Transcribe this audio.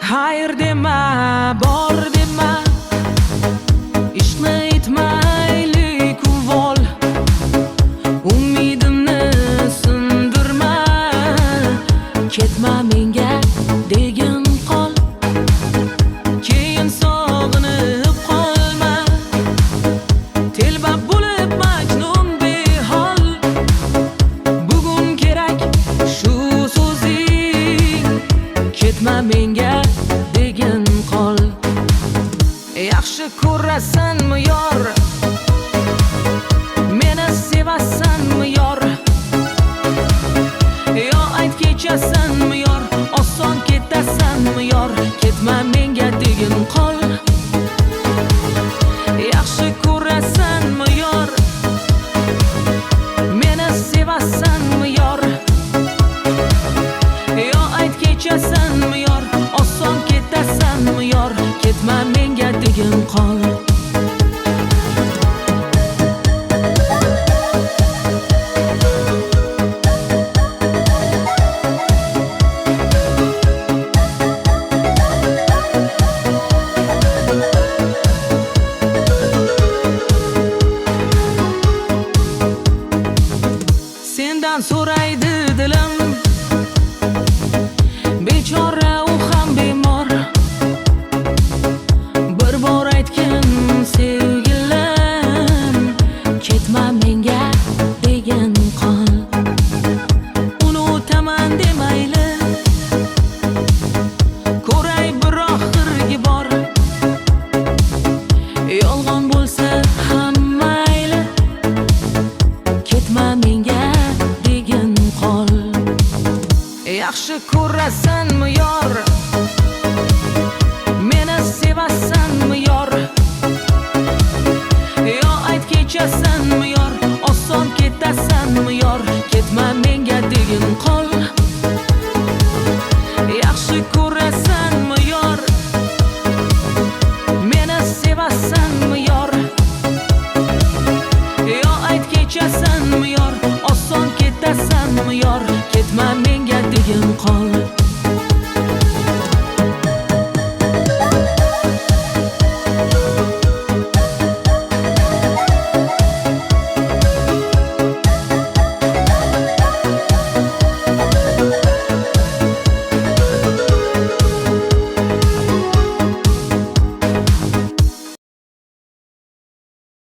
hayır dema, bor dema. Ishni aytmaylik uvol, umidimni sindirma. Ketma menga degin qol, keyin sog'inib qolma. Telba bo'lib majnun behol, bugun kerak shu so'zing. Ketma menga degin qol. Yaxshi ko'rasanmi yor, meni sevasanmi yor? Yo ayt kechasanmi yor, oson ketasanmi yor? Ketma menga degin qol. Yaxshi ko'rasanmi yor, meni sevasanmi yor? Yo ayt kechasanmi yor?